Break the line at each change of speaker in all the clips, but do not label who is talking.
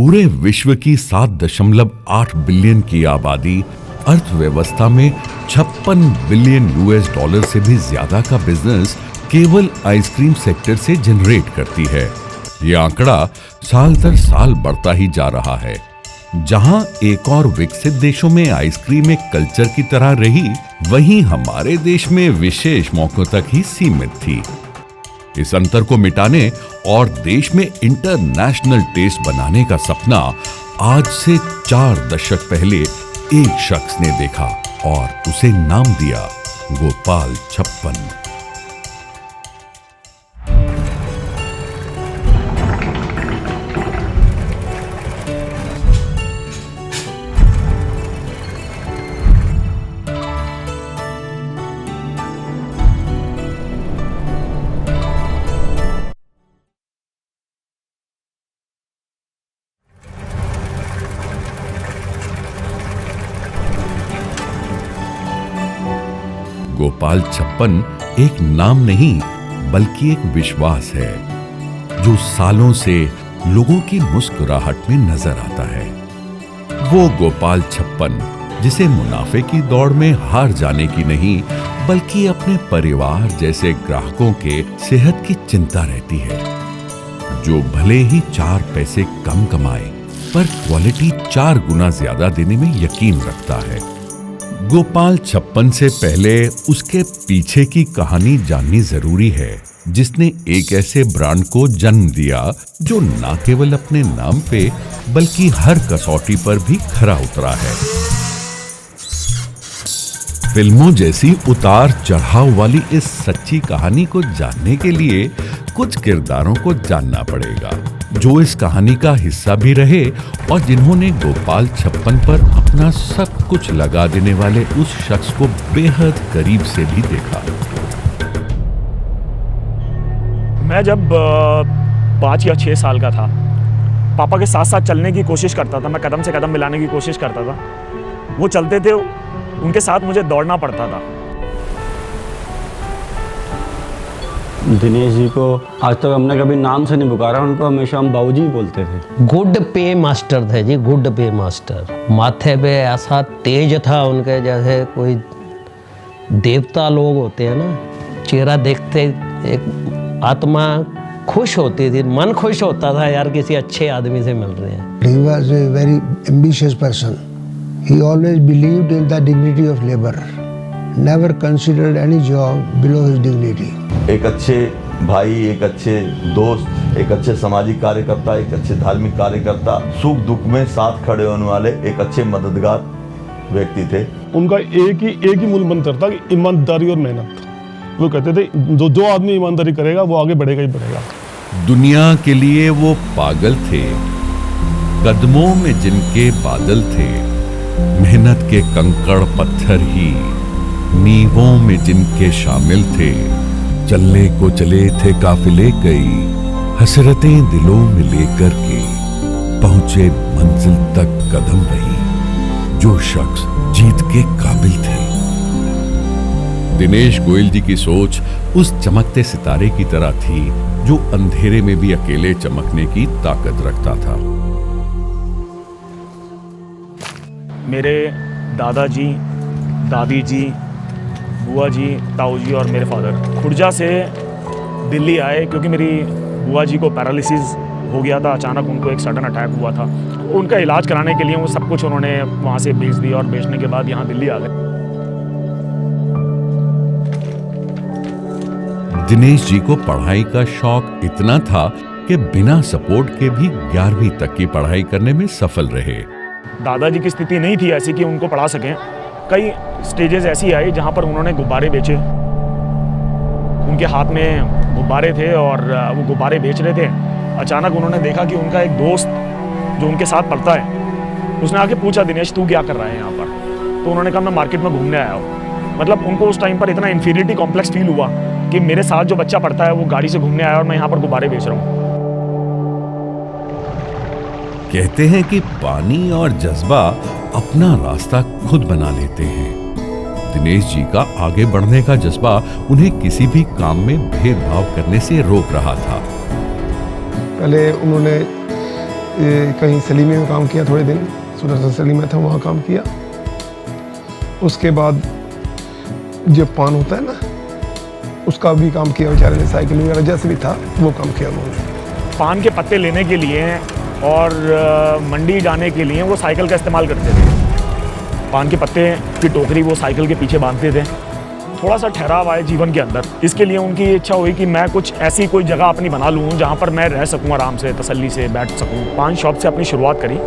पूरे विश्व की 7.8 बिलियन की आबादी अर्थव्यवस्था में 56 बिलियन US$ से भी ज्यादा का बिजनेस केवल आइसक्रीम सेक्टर से जनरेट करती है। ये आंकड़ा साल दर साल बढ़ता ही जा रहा है। जहां एक और विकसित देशों में आइसक्रीम एक कल्चर की तरह रही, वहीं हमारे देश में विशेष मौकों तक ही सीमित थी। इस अंतर को मिटाने और देश में इंटरनेशनल टेस्ट बनाने का सपना आज से 4 दशक पहले एक शख्स ने देखा और उसे नाम दिया गोपाल छप्पन। गोपाल छप्पन एक नाम नहीं बल्कि एक विश्वास है जो सालों से लोगों की मुस्कुराहट में नजर आता है। वो गोपाल छप्पन जिसे मुनाफे की दौड़ में हार जाने की नहीं बल्कि अपने परिवार जैसे ग्राहकों के सेहत की चिंता रहती है, जो भले ही 4 पैसे कम कमाए पर क्वालिटी 4 गुना ज्यादा देने में यकीन रखता है। गोपाल छप्पन से पहले उसके पीछे की कहानी जाननी जरूरी है, जिसने एक ऐसे ब्रांड को जन्म दिया जो न केवल अपने नाम पे बल्कि हर कसौटी पर भी खरा उतरा है। फिल्मों जैसी उतार चढ़ाव वाली इस सच्ची कहानी को जानने के लिए कुछ किरदारों को जानना पड़ेगा, जो इस कहानी का हिस्सा भी रहे और जिन्होंने गोपाल छप्पन पर अपना सब कुछ लगा देने वाले उस शख्स को बेहद करीब से भी देखा।
मैं जब 5 या 6 साल का था, पापा के साथ साथ चलने की कोशिश करता था। मैं कदम से कदम मिलाने की कोशिश करता था। वो चलते थे, उनके साथ मुझे दौड़ना पड़ता था।
दिनेश जी को आज तक हमने कभी नाम से नहीं पुकारा, उनको हमेशा हम बाबूजी बोलते थे।
गुड पे मास्टर थे जी, गुड पे मास्टर। माथे पे ऐसा तेज था उनके, जैसे कोई देवता लोग होते हैं ना। चेहरा देखते एक आत्मा खुश होती थी, मन खुश होता था यार किसी अच्छे आदमी से मिल रहे हैं।
He was a very ambitious person. He always believed in the dignity of labor. Never considered any job below his dignity.
एक अच्छे भाई, एक अच्छे दोस्त, एक अच्छे सामाजिक कार्यकर्ता, एक अच्छे धार्मिक कार्यकर्ता, सुख दुख में साथ खड़े होने वाले एक अच्छे मददगार व्यक्ति थे।
उनका एक ही मूल मंत्र था कि ईमानदारी और मेहनत। वो कहते थे जो आदमी ईमानदारी करेगा वो आगे बढ़ेगा ही बढ़ेगा।
दुनिया के लिए वो पागल थे, कदमों में जिनके बादल थे, मेहनत के कंकड़ पत्थर ही नींवों में जिनके शामिल थे। चलने को चले थे काफिले कई, हसरतें दिलों में लेकर के पहुंचे मंजिल तक कदम रही, जो शख्स जीत के काबिल थे। दिनेश गोयल जी की सोच उस चमकते सितारे की तरह थी जो अंधेरे में भी अकेले चमकने की ताकत रखता था।
मेरे दादाजी, दादी जी, बुआ जी, ताऊ जी और मेरे फादर खुर्जा से दिल्ली आए क्योंकि मेरी बुआ जी को पैरालिसिस हो गया था। अचानक उनको एक सडन अटैक हुआ था। उनका इलाज कराने के लिए वो सब कुछ उन्होंने वहाँ से बेच दिया और बेचने के बाद यहाँ दिल्ली आ गए।
दिनेश जी को पढ़ाई का शौक इतना था कि बिना सपोर्ट के भी 11वीं तक की पढ़ाई करने में सफल रहे।
दादाजी की स्थिति नहीं थी ऐसी कि उनको पढ़ा सकें। कई स्टेजेस ऐसी आई जहां पर उन्होंने गुब्बारे बेचे। उनके हाथ में गुब्बारे थे और वो गुब्बारे बेच रहे थे। अचानक उन्होंने देखा कि उनका एक दोस्त जो उनके साथ पढ़ता है, उसने आके पूछा, दिनेश तू क्या कर रहा है यहाँ पर? तो उन्होंने कहा मैं मार्केट में घूमने आया हूँ। मतलब उनको उस टाइम पर इतना इन्फीरियरिटी कॉम्प्लेक्स फील हुआ कि मेरे साथ जो बच्चा पढ़ता है वो गाड़ी से घूमने आया और मैं यहाँ पर गुब्बारे बेच रहा हूँ।
कहते हैं कि पानी और जज्बा अपना रास्ता खुद बना लेते हैं। दिनेश जी का आगे बढ़ने का जज्बा उन्हें किसी भी काम में भेदभाव करने से रोक रहा था।
पहले उन्होंने
कहीं सलीमे में काम किया थोड़े दिन, सुदर्शन सलीम में था, वहाँ काम किया। उसके बाद जो पान होता है ना, उसका भी काम किया बेचारे ने, साइकिल वगैरह जैसे भी था वो काम किया उन्होंने।
पान के पत्ते लेने के लिए और मंडी जाने के लिए वो साइकिल का इस्तेमाल करते थे। पान के पत्ते की टोकरी वो साइकिल के पीछे बांधते थे। थोड़ा सा ठहराव आए जीवन के अंदर, इसके लिए उनकी इच्छा हुई कि मैं कुछ ऐसी कोई जगह अपनी बना लूँ जहाँ पर मैं रह सकूँ, आराम से तसल्ली से बैठ सकूँ। पान शॉप से अपनी शुरुआत करी।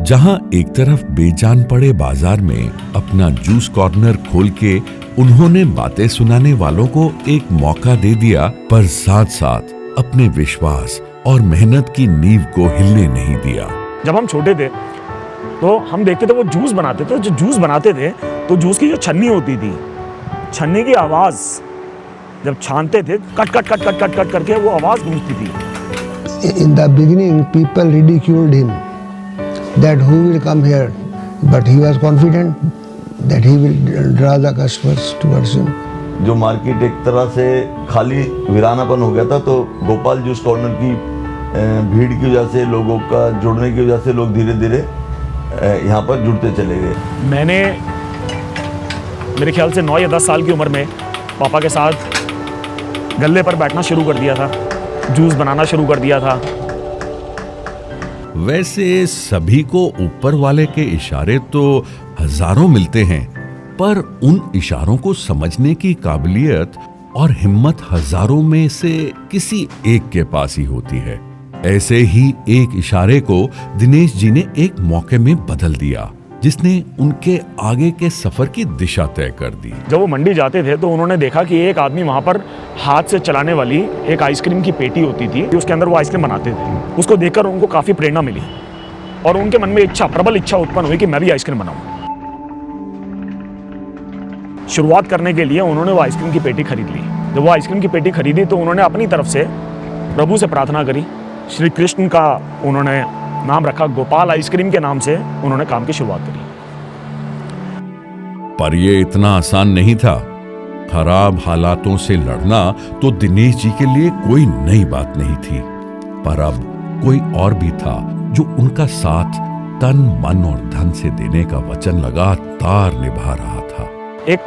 जहां एक तरफ बेजान पड़े बाजार में अपना जूस कॉर्नर खोल के उन्होंने बातें सुनाने वालों को एक मौका दे दिया, पर साथ साथ अपने विश्वास और मेहनत की नींव को हिलने नहीं दिया।
जब हम छोटे थे तो हम देखते थे वो जूस बनाते थे। जो जूस बनाते थे तो जूस की जो छन्नी होती थी, छन्नी की आवाज़ जब छानते थे, cut cut cut cut cut cut करके वो आवाज़ गूंजती थी।
In the beginning, people ridiculed him that who will come here, but he was confident that he will draw the customers towards him.
जो मार्केट एक तरह से खाली वीरानापन हो गया था, तो गोपाल जूस कॉर्नर की भीड़ की वजह से, लोगों का जुड़ने की वजह से लोग धीरे धीरे यहाँ पर जुड़ते चले गए।
मैंने मेरे ख्याल से 9 या 10 साल की उम्र में पापा के साथ गल्ले पर बैठना शुरू कर दिया था, जूस बनाना शुरू कर दिया था।
वैसे सभी को ऊपर वाले के इशारे तो हजारों मिलते हैं, पर उन इशारों को समझने की काबिलियत और हिम्मत हजारों में से किसी एक के पास ही होती है। ऐसे ही एक इशारे को दिनेश जी ने एक मौके में बदल दिया, जिसने उनके आगे के सफर की दिशा तय कर दी।
जब वो मंडी जाते थे तो उन्होंने देखा कि एक आदमी वहाँ पर हाथ से चलाने वाली एक आइसक्रीम की पेटी होती थी, उसके अंदर वो आइसक्रीम बनाते थे। उसको देखकर उनको काफ़ी प्रेरणा मिली और उनके मन में प्रबल इच्छा उत्पन्न हुई कि मैं भी आइसक्रीम बनाऊँ। शुरुआत करने के लिए उन्होंने वो आइसक्रीम की पेटी खरीद ली। जब वो आइसक्रीम की पेटी खरीदी तो उन्होंने अपनी तरफ से प्रभु से प्रार्थना करी। श्री कृष्ण का उन्होंने नाम रखा, गोपाल आइसक्रीम के नाम से उन्होंने काम की शुरुआत करी।
पर ये इतना आसान नहीं था। खराब हालातों से लड़ना तो दिनेश जी के लिए कोई नई बात नहीं थी, पर अब कोई और भी था जो उनका साथ तन मन और धन से देने का वचन लगातार निभा रहा था।
एक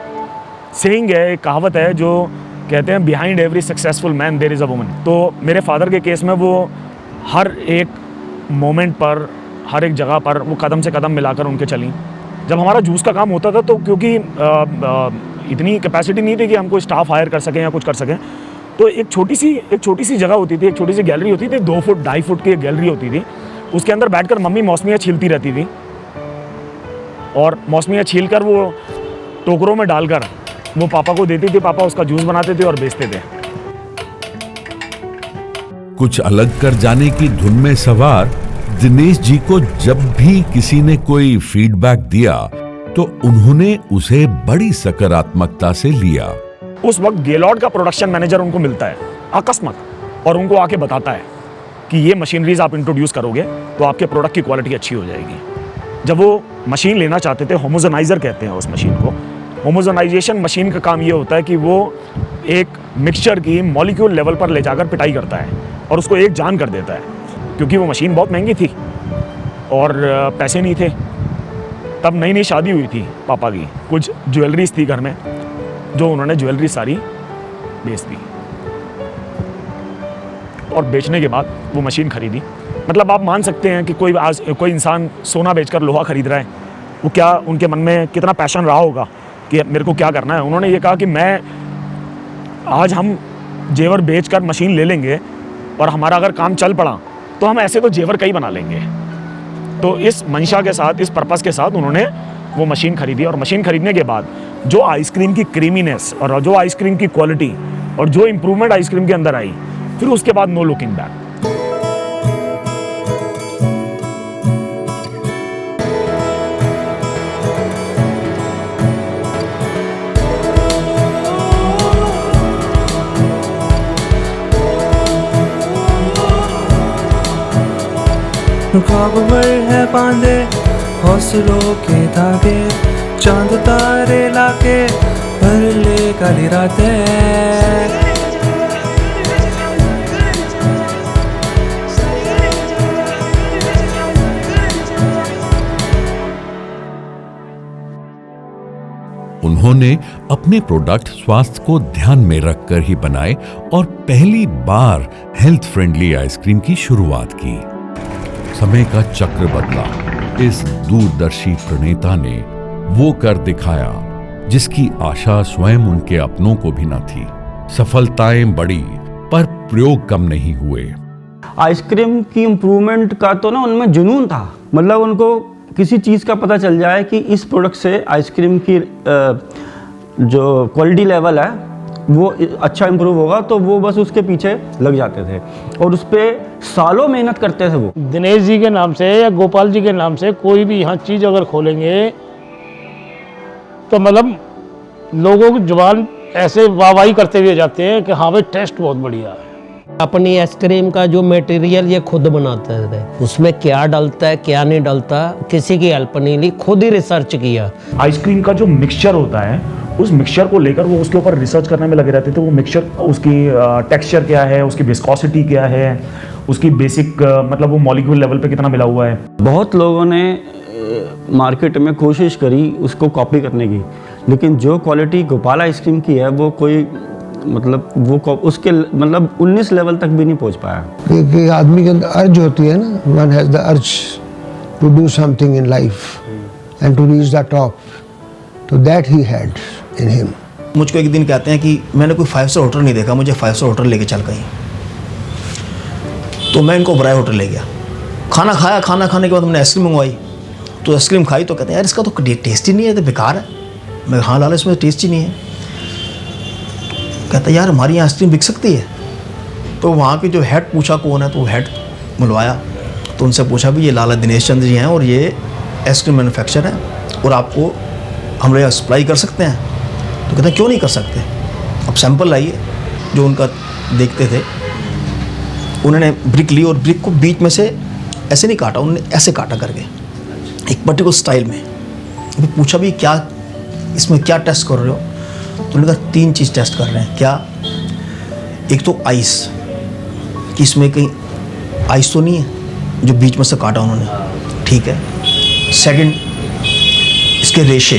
सेइंग है, एक कहावत है जो कहते हैं behind every successful man there is a woman. तो मेरे फादर के केस में वो हर एक मोमेंट पर, हर एक जगह पर वो कदम से कदम मिलाकर उनके चली। जब हमारा जूस का काम होता था तो क्योंकि इतनी कैपेसिटी नहीं थी कि हम कोई स्टाफ हायर कर सकें या कुछ कर सकें, तो एक छोटी सी जगह होती थी, एक छोटी सी गैलरी होती थी, 2 फुट 2.5 फुट की एक गैलरी होती थी। उसके अंदर बैठकर मम्मी मौसमियाँ छीलती रहती थी और मौसमियाँ छील कर वो टोकरों में डालकर वो पापा को देती थी। पापा उसका जूस बनाते थे और बेचते थे।
कुछ अलग कर जाने की धुन में सवार दिनेश जी को जब भी किसी ने कोई फीडबैक दिया तो उन्होंने उसे बड़ी सकारात्मकता से लिया।
उस वक्त गेलॉर्ड का प्रोडक्शन मैनेजर उनको मिलता है अकस्मात और उनको आके बताता है कि ये मशीनरीज आप इंट्रोड्यूस करोगे तो आपके प्रोडक्ट की क्वालिटी अच्छी हो जाएगी। जब वो मशीन लेना चाहते थे, होमोजेनाइजर कहते हैं उस मशीन को। होमोजेनाइजेशन मशीन का काम ये होता है कि वो एक मिक्सचर की मॉलिक्यूल लेवल पर ले जाकर पिटाई करता है और उसको एक जान कर देता है। क्योंकि वो मशीन बहुत महंगी थी और पैसे नहीं थे। तब नई नई शादी हुई थी पापा की, कुछ ज्वेलरीज थी घर में, जो उन्होंने ज्वेलरी सारी बेच दी और बेचने के बाद वो मशीन खरीदी। मतलब आप मान सकते हैं कि कोई इंसान सोना बेचकर लोहा खरीद रहा है, वो क्या उनके मन में कितना पैशन रहा होगा कि मेरे को क्या करना है। उन्होंने ये कहा कि आज हम जेवर बेचकर मशीन ले लेंगे और हमारा अगर काम चल पड़ा तो हम ऐसे तो जेवर कई बना लेंगे। तो इस मंशा के साथ, इस पर्पस के साथ उन्होंने वो मशीन खरीदी और मशीन खरीदने के बाद जो आइसक्रीम की क्रीमीनेस और जो आइसक्रीम की क्वालिटी और जो इम्प्रूवमेंट आइसक्रीम के अंदर आई, फिर उसके बाद नो लुकिंग बैक।
ख्वाब भर है बांधे हौसलों के धागे, चांद तारे लाके भर ले काली रातें।
उन्होंने अपने प्रोडक्ट स्वास्थ्य को ध्यान में रखकर ही बनाए और पहली बार हेल्थ फ्रेंडली आइसक्रीम की शुरुआत की। समय का चक्र बदला। इस दूरदर्शी प्रणेता ने वो कर दिखाया जिसकी आशा स्वयं उनके अपनों को भी न थी। सफलताएं बढ़ी पर प्रयोग कम नहीं हुए।
आइसक्रीम की इम्प्रूवमेंट का तो ना उनमें जुनून था। मतलब उनको किसी चीज़ का पता चल जाए कि इस प्रोडक्ट से आइसक्रीम की जो क्वालिटी लेवल है वो अच्छा इम्प्रूव होगा, तो वो बस उसके पीछे लग जाते थे और उस पर सालों मेहनत करते थे। वो
दिनेश जी के नाम से या गोपाल जी के नाम से कोई भी यहाँ चीज़ अगर खोलेंगे तो मतलब लोगों की जुबान ऐसे वाहवाही करते हुए जाते हैं कि हाँ भाई टेस्ट बहुत बढ़िया है।
अपनी आइसक्रीम का जो मटेरियल ये खुद बनाते थे, उसमें क्या डलता है क्या नहीं डलता किसी की हेल्प नहीं ली, खुद ही रिसर्च किया।
आइसक्रीम का जो मिक्सचर होता है उस मिक्सचर को लेकर वो उसके ऊपर रिसर्च करने में लगे रहते थे। वो मिक्सचर, उसकी टेक्सचर क्या है, उसकी विस्कोसिटी क्या है, उसकी बेसिक मतलब वो मॉलिक्यूल लेवल पे कितना मिला हुआ है।
बहुत लोगों ने मार्केट में कोशिश करी उसको कॉपी करने की, लेकिन जो क्वालिटी गोपाल आइसक्रीम की है वो कोई मतलब वो उसके मतलब 19 लेवल तक भी नहीं पहुंच पाया।
कि आदमी के अंदर अर्ज होती है ना, one has the urge to do something in life and to reach the top, तो that he had in him.
मुझको एक दिन कहते हैं कि मैंने कोई 5 स्टार होटल नहीं देखा, मुझे 5 स्टार होटल लेके चल गई। तो मैं इनको ओबराय होटल ले गया, खाना खाया, खाना खाने के बाद हमने आइसक्रीम मंगवाई। तो आइसक्रीम खाई तो कहते हैं यार इसका तो टेस्ट ही नहीं है, तो बेकार है। मैं हाँ लाला इसमें टेस्ट ही नहीं है। कहता यार हमारी यहाँ आइसक्रीम बिक सकती है। तो वहाँ के जो हेड पूछा कौन है, तो हेड बुलवाया, तो उनसे पूछा भी ये लाला दिनेश चंद्र जी हैं और ये आइसक्रीम मैन्युफैक्चर है और आपको हम यहाँ सप्लाई कर सकते हैं। तो कहते हैं क्यों नहीं कर सकते, अब सैंपल लाइए। जो उनका देखते थे, उन्होंने ब्रिक ली और ब्रिक को बीच में से ऐसे नहीं काटा, उन्होंने ऐसे काटा करके एक पर्टिकुलर स्टाइल में। अभी पूछा भी क्या इसमें क्या टेस्ट कर रहे हो, तो उन्होंने कहा 3 चीज़ टेस्ट कर रहे हैं। क्या, एक तो आइस कि इसमें कहीं आइस तो नहीं है जो बीच में से काटा उन्होंने, ठीक है। सेकंड इसके रेशे,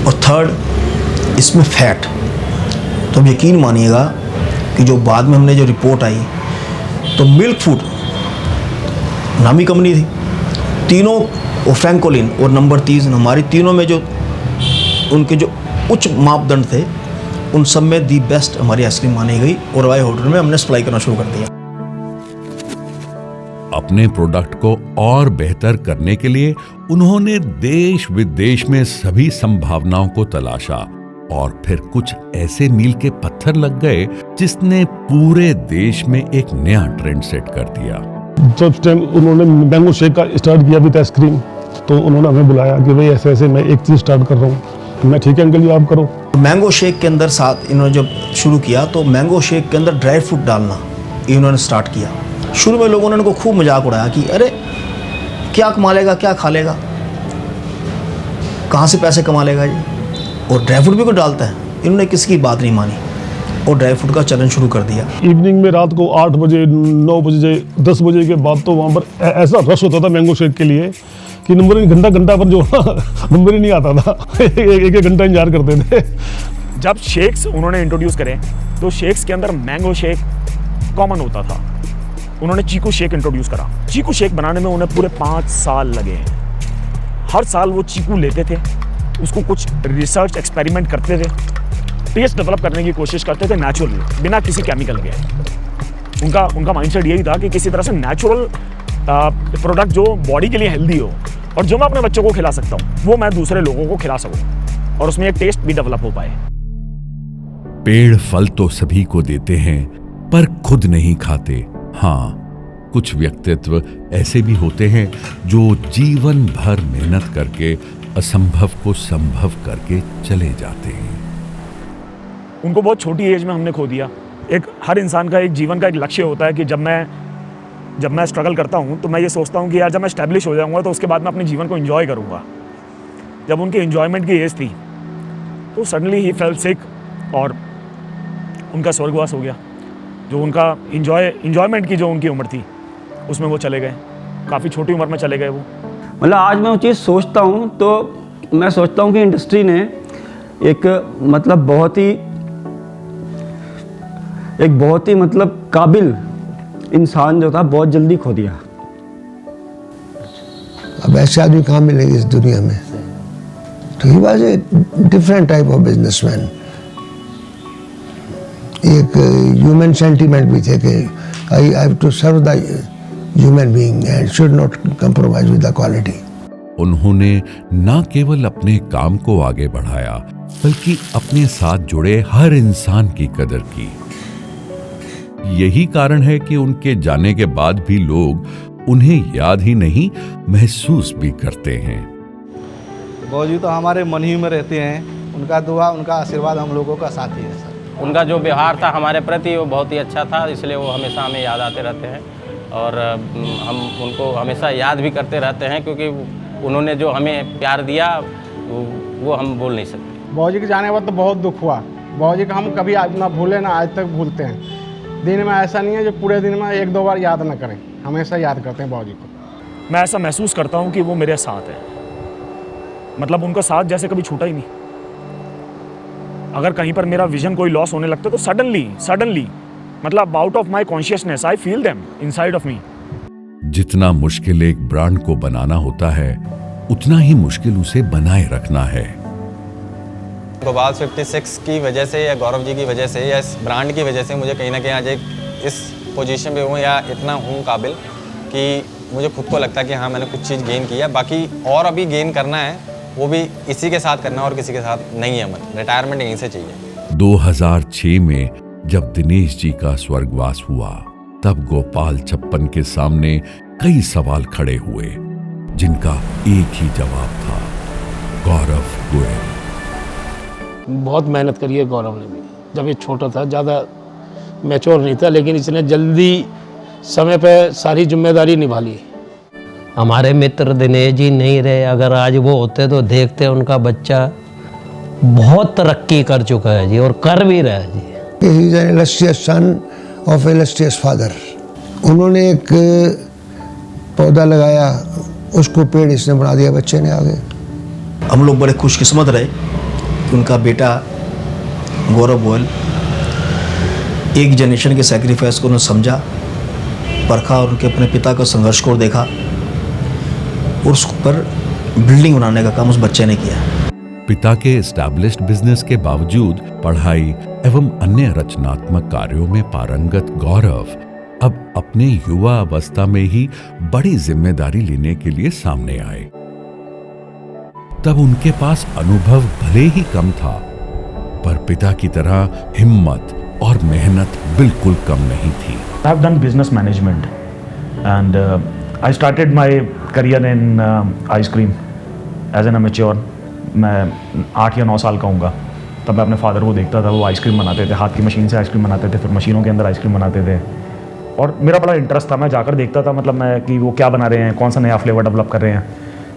और थर्ड इसमें फैट। तो अब यकीन मानिएगा कि जो बाद में हमने जो रिपोर्ट आई, तो मिल्क फूड नामी कंपनी थी, तीनों और फ्रैंकोलिन और नंबर 3 हमारी तीनों में जो उनके जो उच्च मापदंड थे उन सब में दी बेस्ट हमारी आइसक्रीम मानी गई और वाई होटल में हमने सप्लाई करना शुरू कर दिया।
अपने प्रोडक्ट को और बेहतर करने के लिए उन्होंने देश विदेश में सभी संभावनाओं को तलाशा और फिर कुछ ऐसे मील के पत्थर लग गए जिसने पूरे देश में एक नया ट्रेंड सेट कर दिया।
जब टाइम उन्होंने मैंगो शेक का स्टार्ट किया विद आइसक्रीम, तो उन्होंने हमें बुलाया कि भाई ऐसे ऐसे मैं एक चीज़ स्टार्ट कर रहा हूँ। मैं ठीक है अंकल जी आप करो।
मैंगो शेक के अंदर साथ इन्होंने जब शुरू किया तो मैंगो शेक के अंदर ड्राई फ्रूट डालना इन्होंने स्टार्ट किया। शुरू में लोगों ने इनको खूब मजाक उड़ाया कि अरे क्या कमा लेगा, क्या खा लेगा, कहाँ से पैसे कमा लेगा ये, और ड्राई फ्रूट भी कोई डालता है। इन्होंने किसी की बात नहीं मानी और ड्राई फ्रूट का चलन शुरू कर दिया।
इवनिंग में रात को 8 बजे 9 बजे 10 बजे के बाद तो वहाँ पर ऐसा रश होता था मैंगो शेक के लिए कि नंबर घंटा पर जो नंबर ही नहीं आता था। एक घंटा इंतजार करते थे।
जब शेक्स उन्होंने इंट्रोड्यूस करे तो शेक्स के अंदर मैंगो शेक कॉमन होता था। उन्होंने चीकू शेक इंट्रोड्यूस करा। चीकू शेक बनाने में उन्हें पूरे 5 साल लगे हैं। हर साल वो चीकू लेते थे, उसको कुछ रिसर्च एक्सपेरिमेंट करते थे, टेस्ट डेवलप करने की कोशिश करते थे नेचुरल, बिना किसी केमिकल के। उनका माइंडसेट यही था कि किसी तरह से नेचुरल प्रोडक्ट जो बॉडी के लिए हेल्दी हो और जो मैं अपने बच्चों को खिला सकता हूँ वो मैं दूसरे लोगों को खिला सकूँ और उसमें एक टेस्ट भी डेवलप हो पाए।
पेड़ फल तो सभी को देते हैं पर खुद नहीं खाते। हाँ, कुछ व्यक्तित्व ऐसे भी होते हैं जो जीवन भर मेहनत करके असंभव को संभव करके चले जाते हैं।
उनको बहुत छोटी एज में हमने खो दिया। हर इंसान का एक जीवन का एक लक्ष्य होता है कि जब मैं स्ट्रगल करता हूँ तो मैं ये सोचता हूँ कि यार जब मैं एस्टैब्लिश हो जाऊँगा तो उसके बाद मैं अपने जीवन को एंजॉय करूँगा। जब उनकी एंजॉयमेंट की एज थी तो सडनली ही फेल सिक और उनका स्वर्गवास हो गया। जो उनका एंजॉयमेंट की जो उनकी उम्र थी उसमें वो चले गए, काफ़ी छोटी उम्र में चले गए वो।
मतलब आज मैं वो चीज़ सोचता हूँ तो मैं सोचता हूँ कि इंडस्ट्री ने एक मतलब बहुत ही मतलब काबिल इंसान जो था बहुत जल्दी खो दिया।
अब ऐसे आदमी कहाँ मिलेंगे इस दुनिया में? तो he was a different type of businessman. एक ह्यूमन सेंटीमेंट भी थे कि I have to serve the human being and should not compromise with the quality.
उन्होंने न केवल अपने काम को आगे बढ़ाया बल्कि अपने साथ जुड़े हर इंसान की कदर की। यही कारण है कि उनके जाने के बाद भी लोग उन्हें याद ही नहीं महसूस भी करते हैं।
बाबूजी तो हमारे मन ही में रहते हैं। उनका दुआ, उनका आशीर्वाद हम लोगों का साथी है सर।
उनका जो व्यवहार था हमारे प्रति वो बहुत ही अच्छा था, इसलिए वो हमेशा हमें याद आते रहते हैं और हम उनको हमेशा याद भी करते रहते हैं, क्योंकि उन्होंने जो हमें प्यार दिया वो हम भूल नहीं सकते।
बाबूजी के जाने के बाद तो बहुत दुख हुआ। बाबूजी को हम कभी आज ना भूले ना आज तक भूलते हैं। दिन में ऐसा नहीं है जो पूरे दिन में 1-2 बार याद ना करें, हमेशा याद करते हैं बाबूजी को।
मैं ऐसा महसूस करता हूँ कि वो मेरे साथ है, मतलब उनका साथ जैसे कभी छूटा ही नहीं। अगर कहीं पर मेरा विजन कोई लॉस होने लगता तो सडनली मतलब out of my consciousness I feel them inside of me.
जितना मुश्किल एक ब्रांड को बनाना होता है उतना ही मुश्किल उसे बनाए रखना है।
गोपाल 56 की वजह से या गौरव जी की वजह से या इस ब्रांड की वजह से मुझे कहीं ना कहीं आज एक इस पोजीशन पे हूँ या इतना हूँ काबिल कि मुझे खुद को लगता है कि हाँ मैंने कुछ चीज़ गेन किया। बाकी और अभी गेन करना है, वो भी इसी के साथ करना है और किसी के साथ नहीं है। मन रिटायरमेंट यहीं से चाहिए।
2006 में जब दिनेश जी का स्वर्गवास हुआ तब गोपाल छप्पन के सामने कई सवाल खड़े हुए जिनका एक ही जवाब था, गौरव गोयल।
बहुत मेहनत करी है गौरव ने भी। जब ये छोटा था, ज़्यादा मैच्योर नहीं था, लेकिन इसने जल्दी समय पे सारी जिम्मेदारी निभा ली।
हमारे मित्र दिनेश जी नहीं रहे, अगर आज वो होते तो देखते उनका बच्चा बहुत तरक्की कर चुका है जी, और कर भी रहा है जी।
He is an illustrious son of illustrious father। उन्होंने एक पौधा लगाया, उसको पेड़ इसने बना दिया, बच्चे ने आगे।
हम लोग बड़े खुशकिस्मत रहे कि उनका बेटा गौरव गोयल एक जनरेशन के सैक्रिफाइस को उन्होंने समझा, परखा और उनके अपने पिता का संघर्ष को देखा और उस पर बिल्डिंग बनाने का काम उस बच्चे ने किया।
पिता के एस्टैब्लिश्ड बिजनेस के बावजूद पढ़ाई एवं अन्य रचनात्मक कार्यों में पारंगत गौरव अब अपने युवा अवस्था में ही बड़ी जिम्मेदारी लेने के लिए सामने आए। तब उनके पास अनुभव भले ही कम था, पर पिता की तरह हिम्मत और मेहनत बिल्कुल कम नहीं थी।
I have done business management and I started my career in ice cream as an amateur। मैं 8 या 9 साल का हूँगा तब मैं अपने फादर को देखता था, वो आइसक्रीम बनाते थे, हाथ की मशीन से आइसक्रीम बनाते थे, फिर मशीनों के अंदर आइसक्रीम बनाते थे और मेरा बड़ा इंटरेस्ट था। मैं जाकर देखता था, मतलब मैं कि वो क्या बना रहे हैं, कौन सा नया फ्लेवर डेवलप कर रहे हैं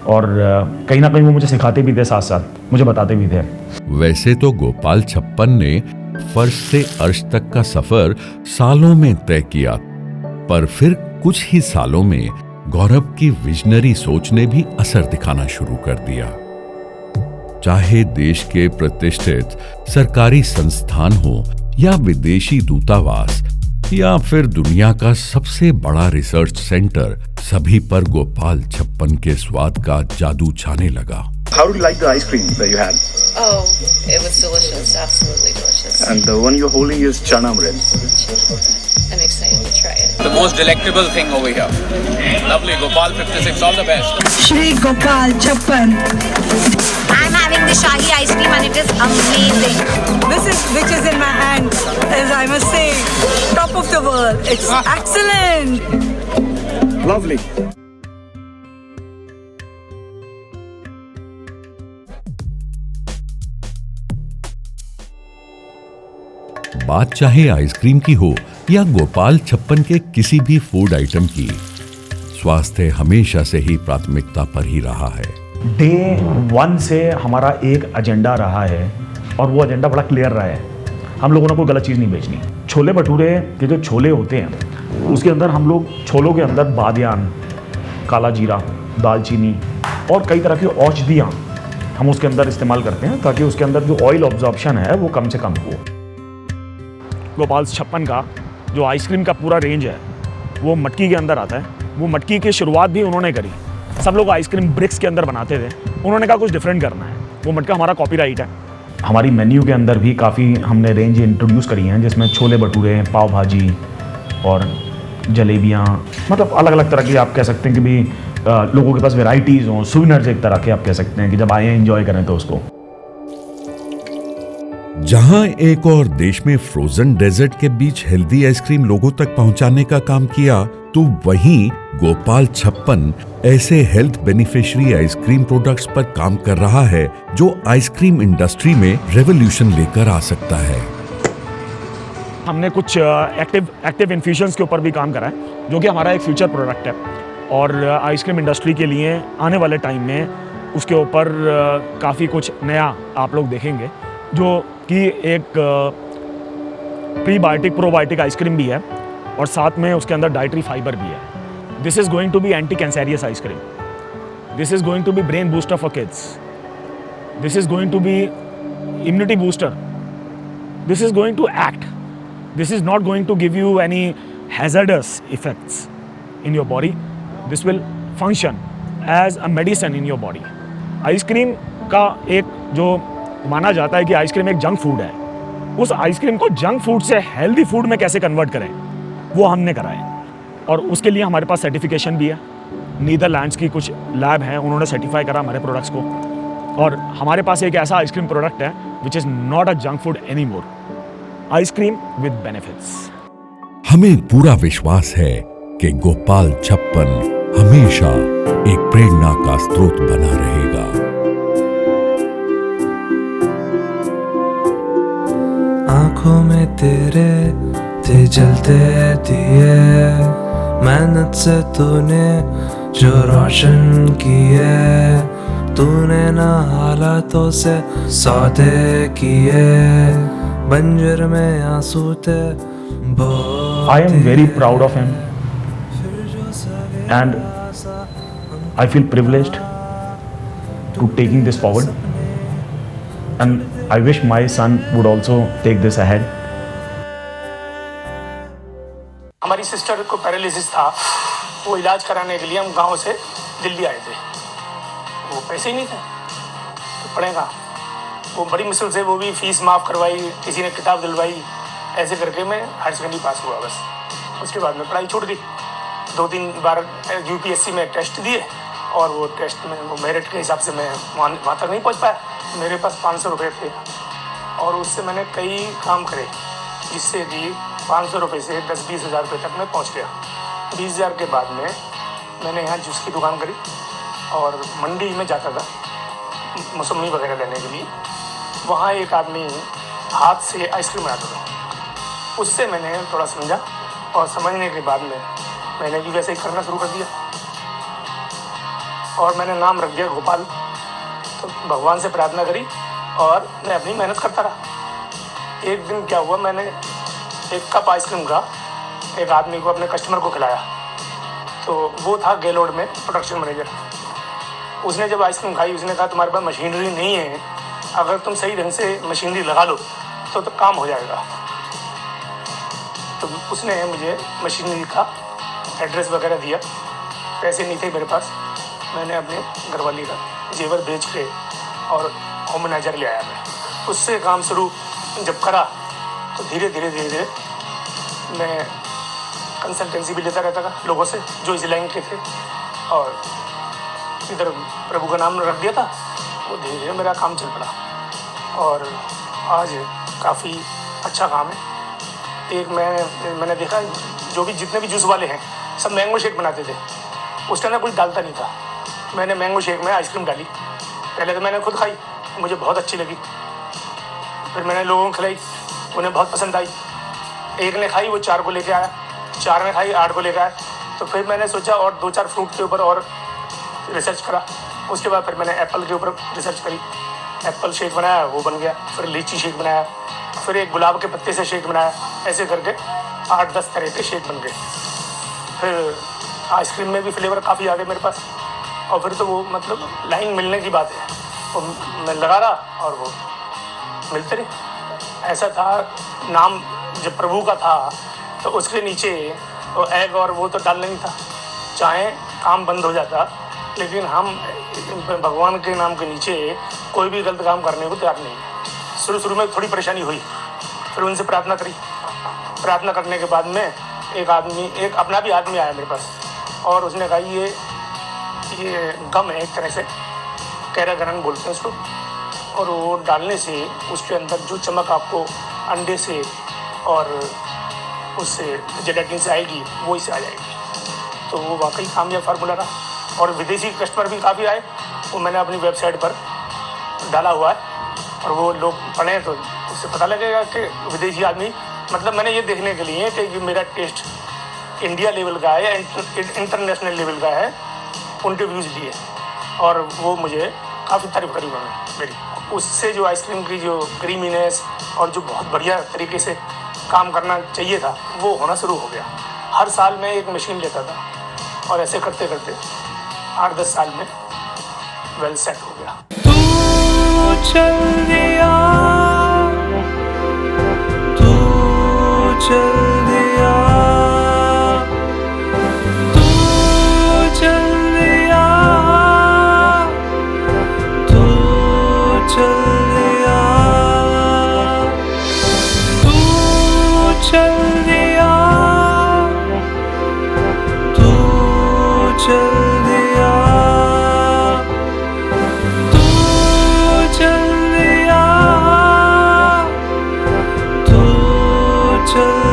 और कहीं ना कहीं वो मुझे सिखाते भी थे, साथ साथ मुझे बताते भी थे।
वैसे तो गोपाल छप्पन ने फर्श से अर्श तक का सफर सालों में तय किया, पर फिर कुछ ही सालों में गौरव की विजनरी सोच ने भी असर दिखाना शुरू कर दिया। चाहे देश के प्रतिष्ठित सरकारी संस्थान हो या विदेशी दूतावास या फिर दुनिया का सबसे बड़ा रिसर्च सेंटर, सभी पर गोपाल छप्पन के स्वाद का जादू छाने लगा।
How did you like the ice cream that you had?
Oh, it was delicious, absolutely delicious.
And the one you're holding is chana bread.
I'm excited to try it.
The most delectable thing over here. Lovely, Gopal 56, all the best.
Shri Gopal Chappan.
I'm having the Shahi ice cream and it is amazing.
This is which is in my hand, as I must say, top of the world. It's excellent.
Lovely.
बात चाहे ice cream की हो या गोपाल छप्पन के किसी भी food item की, स्वास्थ्य हमेशा से ही प्राथमिकता पर ही रहा है।
डे 1 से हमारा एक एजेंडा रहा है और वो एजेंडा बड़ा क्लियर रहा है। हम लोगों ने कोई गलत चीज़ नहीं बेचनी। छोले भटूरे के जो छोले होते हैं उसके अंदर हम लोग छोलों के अंदर बादियान, काला जीरा, दालचीनी और कई तरह की औषधियाँ हम उसके अंदर इस्तेमाल करते हैं ताकि उसके अंदर जो ऑयल ऑब्जॉर्प्शन है वो कम से कम हो। गोपाल 56 का जो आइसक्रीम का पूरा रेंज है वो मटकी के अंदर आता है। वो मटकी की शुरुआत भी उन्होंने करी। सब लोग आइसक्रीम ब्रिक्स के अंदर बनाते थे, उन्होंने कहा कुछ डिफरेंट करना है। वो मटका हमारा कॉपीराइट है। हमारी मेन्यू के अंदर भी काफ़ी हमने रेंज इंट्रोड्यूस करी हैं, जिसमें छोले भटूरे, पाव भाजी और जलेबियाँ, मतलब अलग अलग तरह की आप कह सकते हैं कि भी लोगों के पास वेराइटीज़ हों, सुविनर्स एक तरह के आप कह सकते हैं कि जब आए एंजॉय करें तो उसको।
जहां एक और देश में फ्रोजन डेजर्ट के बीच हेल्दी आइसक्रीम लोगों तक पहुंचाने का काम किया, तो वहीं गोपाल 56 ऐसे हेल्थ बेनिफिशियरी आइसक्रीम प्रोडक्ट्स पर काम कर रहा है जो आइसक्रीम इंडस्ट्री में रेवोल्यूशन लेकर आ सकता है।
हमने कुछ एक्टिव इन्फ्यूजन्स के ऊपर भी काम करा है, जो कि हमारा एक फ्यूचर प्रोडक्ट है और आइसक्रीम इंडस्ट्री के लिए आने वाले टाइम में उसके ऊपर काफ़ी कुछ नया आप लोग देखेंगे, जो कि एक प्रीबायोटिक प्रोबायोटिक आइसक्रीम भी है और साथ में उसके अंदर डाइटरी फाइबर भी है। This is going to be anti cancerous ice cream, this is going to be brain booster for kids, this is going to be immunity booster, this is going to act, this is not going to give you any hazardous effects in your body, this will function as a medicine in your body। Ice cream का एक जो माना जाता है कि ice cream एक junk food है, उस आइसक्रीम को जंक फूड से हेल्दी फूड में कैसे कन्वर्ट करें वो हमने करा है और उसके लिए हमारे पास सर्टिफिकेशन भी है। नीदरलैंड्स की कुछ लैब हैं, उन्होंने सर्टिफाई करा हमारे प्रोडक्ट्स को और हमारे पास एक ऐसा आइसक्रीम प्रोडक्ट है which is not a junk food any more, ice cream with benefits.
हमें पूरा विश्वास है कि गोपाल 56 हमेशा एक प्रेरणा का स्रोत बना रहेगा।
आंखों में तेरे थे जलते दिए, मेहनत से तूने जो रोशन किए, तूने ना हालातों से सौदे किए, बंजर में आंसू थे।
I am very proud of him and I feel privileged to taking this forward and I wish my son would also take this ahead।
हमारी सिस्टर को पैरालिसिस था, वो इलाज कराने के लिए हम गांव से दिल्ली आए थे, वो पैसे ही नहीं थे तो पढ़ेगा, वो बड़ी मुश्किल से वो भी फीस माफ़ करवाई, किसी ने किताब दिलवाई, ऐसे करके मैं हायर सेकेंडरी पास हुआ बस। उसके बाद में पढ़ाई छूट गई। 2-3 बार यूपीएससी में टेस्ट दिए और वो टेस्ट में वो मेरिट के हिसाब से मैं वहाँ तक नहीं पहुँच पाया। मेरे पास 500 रुपये थे और उससे मैंने कई काम करे जिससे कि 500 रुपये से 10-20 हज़ार रुपये तक मैं पहुँच गया। 20 हज़ार के बाद में मैंने यहाँ जूस की दुकान करी और मंडी में जाता था मौसमी वगैरह लेने के लिए। वहाँ एक आदमी हाथ से आइसक्रीम बनाता था, उससे मैंने थोड़ा समझा और समझने के बाद में मैंने भी वैसे ही करना शुरू कर दिया और मैंने नाम रख दिया गोपाल। तो भगवान से प्रार्थना करी और मैं अपनी मेहनत करता रहा। एक दिन क्या हुआ, मैंने एक कप आइसक्रीम का एक आदमी को, अपने कस्टमर को खिलाया। तो वो था गेलोड में प्रोडक्शन मैनेजर। उसने जब आइसक्रीम खाई, उसने कहा तुम्हारे पास मशीनरी नहीं है, अगर तुम सही ढंग से मशीनरी लगा लो तो काम हो जाएगा। तो उसने मुझे मशीनरी का एड्रेस वगैरह दिया, पैसे नहीं थे मेरे पास। मैंने अपने घरवाली का जेवर बेच के और होम मैनेजर ले आया। मैं उससे काम शुरू जब करा तो धीरे धीरे मैं कंसल्टेंसी भी लेता रहता था लोगों से जो इस लाइन के थे और इधर प्रभु का नाम रख दिया था। वो धीरे धीरे मेरा काम चल पड़ा और आज काफ़ी अच्छा काम है। एक मैंने देखा जो भी जितने भी जूस वाले हैं सब मैंगो शेक बनाते थे, उसके अंदर कुछ डालता नहीं था। मैंने मैंगो शेक में आइसक्रीम डाली। पहले तो मैंने खुद खाई, मुझे बहुत अच्छी लगी। फिर मैंने लोगों को खिलाई, उन्हें बहुत पसंद आई। एक ने खाई, वो 4 को लेके आया, 4 ने खाई, 8 को लेके आया। तो फिर मैंने सोचा और 2-4 फ्रूट के ऊपर और रिसर्च करा। उसके बाद फिर मैंने एप्पल के ऊपर रिसर्च करी, एप्पल शेक बनाया, वो बन गया। फिर लीची शेक बनाया, फिर एक गुलाब के पत्ते से शेक बनाया। ऐसे करके 8-10 तरह के शेक बन गए। फिर आइसक्रीम में भी फ्लेवर काफ़ी आ गए मेरे पास और फिर तो वो मतलब लाइन मिलने की बात है। वो मैं लगा रहा और वो मिलते रहे। ऐसा था, नाम जब प्रभु का था तो उसके नीचे वो एग और वो तो डालना नहीं था, चाहे काम बंद हो जाता, लेकिन हम भगवान के नाम के नीचे कोई भी गलत काम करने को तैयार नहीं। शुरू में थोड़ी परेशानी हुई, फिर उनसे प्रार्थना करी। प्रार्थना करने के बाद में एक अपना भी आदमी आया मेरे पास और उसने कहा ये गम है, एक तरह से कैरागरन बोलते हैं उसको, और वो डालने से उसके अंदर जो चमक आपको अंडे से और उससे जेलेटिन से आएगी वो इससे आ जाएगी। तो वो वाकई कामयाब फार्मूला रहा और विदेशी कस्टमर भी काफ़ी आए। वो मैंने अपनी वेबसाइट पर डाला हुआ है और वो लोग पढ़ें तो उससे पता लगेगा कि विदेशी आदमी, मतलब मैंने ये देखने के लिए कि मेरा टेस्ट इंडिया लेवल का है या इंटरनेशनल लेवल का है, उनके व्यूज़ लिए और वो मुझे काफ़ी तारीफ करी उन्होंने मेरी। उससे जो आइसक्रीम की जो क्रीमीनेस और जो बहुत बढ़िया तरीके से काम करना चाहिए था वो होना शुरू हो गया। हर साल मैं एक मशीन लेता था और ऐसे करते करते 8-10 साल में वेल सेट हो गया।
चल दिया, तू चल दिया, तू चल दिया, तू चल दिया, तू चल दिया, तू चल दिया, चल